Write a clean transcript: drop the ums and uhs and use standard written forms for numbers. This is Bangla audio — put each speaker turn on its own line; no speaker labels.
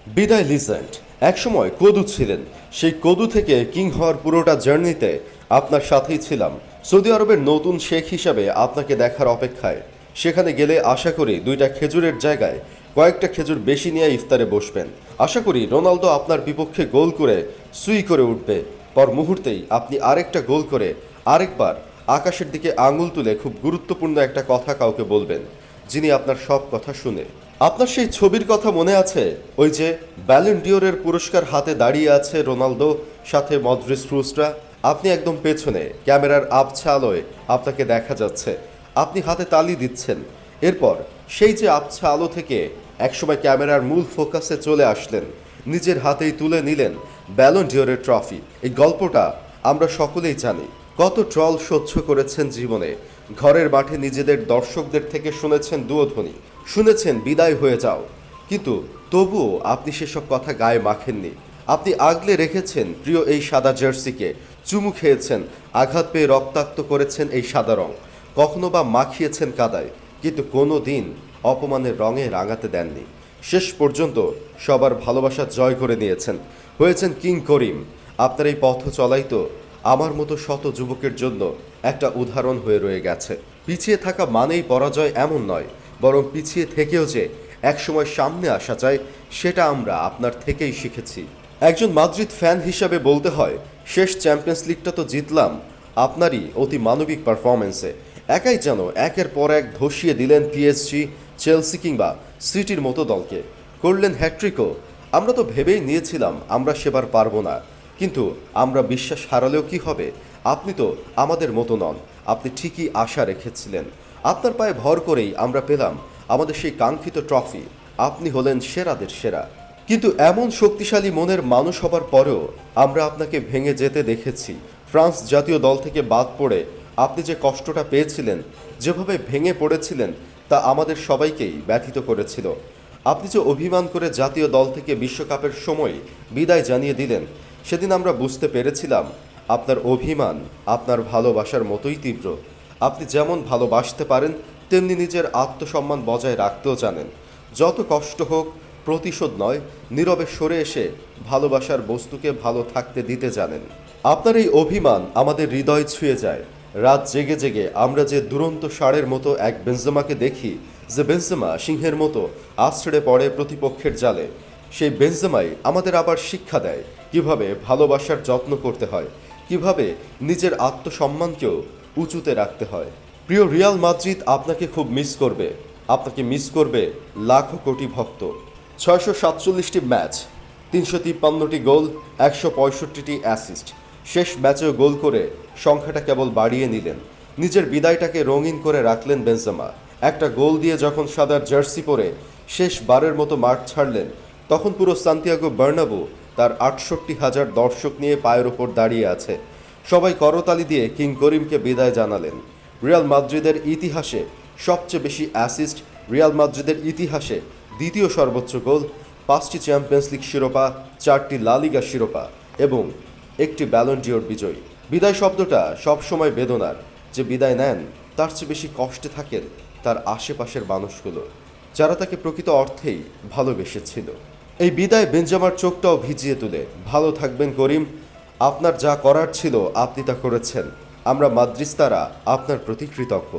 বিদায় লিজেন্ড। একসময় কদু ছিলেন, সেই কদু থেকে কিং হওয়ার পুরোটা জার্নিতে আপনার সাথেই ছিলাম। সৌদি আরবের নতুন শেখ হিসাবে আপনাকে দেখার অপেক্ষায়। সেখানে গেলে আশা করি দুইটা খেজুরের জায়গায় কয়েকটা খেজুর বেশি নিয়ে ইফতারে বসবেন। আশা করি রোনালদো আপনার বিপক্ষে গোল করে সুই করে উঠবে, পর মুহূর্তেই আপনি আরেকটা গোল করে আরেকবার আকাশের দিকে আঙুল তুলে খুব গুরুত্বপূর্ণ একটা কথা কাউকে বলবেন, যিনি আপনার সব কথা শুনে। আপনার সেই ছবির কথা মনে আছে? ওই যে ব্যালন ডিওরের পুরস্কার হাতে দাঁড়িয়ে আছে রোনালদো, সাথে মদ্রিচ ক্রুজরা। আপনি একদম পেছনে, ক্যামেরার আবছা আলোয় আপনাকে দেখা যাচ্ছে, আপনি হাতে তালি দিচ্ছেন। এরপর সেই যে আবছা আলো থেকে একসময় ক্যামেরার মূল ফোকাসে চলে আসলেন, নিজের হাতেই তুলে নিলেন ব্যালন ডিওরের ট্রফি। এই গল্পটা আমরা সকলেই জানি। কত ট্রল সহ্য করেছেন জীবনে, ঘরের মাঠে নিজেদের দর্শকদের থেকে শুনেছেন দুয়োধ্বনি, শুনেছেন বিদায় হয়ে যাও, কিন্তু তবুও আপনি সেসব কথা গায়ে মাখেননি। আপনি আগলে রেখেছেন প্রিয় এই সাদা জার্সিকে, চুমু খেয়েছেন, আঘাত পেয়ে রক্তাক্ত করেছেন এই সাদা রং, কখনো বা মাখিয়েছেন কাদায়, কিন্তু কোনো দিন অপমানের রঙে রাঙাতে দেননি। শেষ পর্যন্ত সবার ভালোবাসা জয় করে নিয়েছেন, হয়েছেন কিং করিম। আপনার এই পথ চলাই তো আমার মতো শত যুবকের জন্য একটা উদাহরণ হয়ে রয়ে গেছে। পিছিয়ে থাকা মানেই পরাজয় এমন নয়, বরং পিছিয়ে থেকেও যে একসময় সামনে আসা যায়, সেটা আমরা আপনার থেকেই শিখেছি। একজন মাদ্রিদ ফ্যান হিসাবে বলতে হয়, শেষ চ্যাম্পিয়ন্স লিগটা তো জিতলাম আপনারই অতি মানবিক পারফরমেন্সে। একাই যেন একের পর এক ধসিয়ে দিলেন পিএসজি, চেলসি কিংবা সিটির মতো দলকে, করলেন হ্যাট্রিকও। আমরা তো ভেবেই নিয়েছিলাম আমরা সেবার পারবো না, কিন্তু আমরা বিশ্বাস হারালেও কি হবে, আপনি তো আমাদের মতো নন। আপনি ঠিকই আশা রেখেছিলেন, আপনার পায়ে ভর করেই আমরা পেলাম আমাদের সেই কাঙ্ক্ষিত ট্রফি। আপনি হলেন সেরাদের সেরা। কিন্তু এমন শক্তিশালী মনের মানুষ হবার পরেও আমরা আপনাকে ভেঙে যেতে দেখেছি। ফ্রান্স জাতীয় দল থেকে বাদ পড়ে আপনি যে কষ্টটা পেয়েছিলেন, যেভাবে ভেঙে পড়েছিলেন, তা আমাদের সবাইকেই ব্যথিত করেছিল। আপনি যে অভিমান করে জাতীয় দল থেকে বিশ্বকাপের সময় বিদায় জানিয়ে দিলেন, সেদিন আমরা বুঝতে পেরেছিলাম আপনার অভিমান আপনার ভালোবাসার মতোই তীব্র। আপনি যেমন ভালোবাসতে পারেন, তেমনি নিজের আত্মসম্মান বজায় রাখতেও জানেন। যত কষ্ট হোক, প্রতিশোধ নয়, নীরবে সরে এসে ভালোবাসার বস্তুকে ভালো থাকতে দিতে জানেন। আপনার এই অভিমান আমাদের হৃদয় ছুঁয়ে যায়। রাত জেগে জেগে আমরা যে দুরন্ত ষাঁড়ের মতো এক বেনজেমাকে দেখি, যে বেনজেমা সিংহের মতো আছড়ে পড়ে প্রতিপক্ষের জালে, সেই বেনজেমাই আমাদের আবার শিক্ষা দেয় কিভাবে ভালোবাসার যত্ন করতে হয়, কিভাবে নিজের আত্মসম্মানকেও উঁচুতে রাখতে হয়। প্রিয় রিয়াল মাদ্রিদ আপনাকে খুব মিস করবে, আপনাকে মিস করবে লাখো কোটি ভক্ত। 647টি ম্যাচ, 353টি গোল, 165টি অ্যাসিস্ট, শেষ ম্যাচেও গোল করে সংখ্যাটা কেবল বাড়িয়ে নিলেন। নিজের বিদায়টাকে রঙিন করে রাখলেন বেনজেমা। একটা গোল দিয়ে যখন সাদার জার্সি পরে শেষবারের মতো মাঠ ছাড়লেন, তখন পুরো সান্তিয়াগো বার্নাব্যু তার 68,000 দর্শক নিয়ে পায়ের ওপর দাঁড়িয়ে আছে। সবাই করতালি দিয়ে কিং করিমকে বিদায় জানালেন। রিয়াল মাদ্রিদের ইতিহাসে সবচেয়ে বেশি অ্যাসিস্ট, রিয়াল মাদ্রিদের ইতিহাসে দ্বিতীয় সর্বোচ্চ গোল, 5টি চ্যাম্পিয়ন্স লিগ শিরোপা, 4টি লা লিগা শিরোপা এবং একটি ব্যালন ডিওর বিজয়ী। বিদায় শব্দটা সবসময় বেদনার। যে বিদায় নেন, তার চেয়ে বেশি কষ্টে থাকেন তার আশেপাশের মানুষগুলো, যারা তাকে প্রকৃত অর্থেই ভালোবেসেছিল। এই বিদায় বেনজেমার চোখটাও ভিজিয়ে তুলে। ভালো থাকবেন করিম, আপনার যা করার ছিল আপনি তা করেছেন। আমরা মাদ্রিস্তারা আপনার প্রতি কৃতজ্ঞ।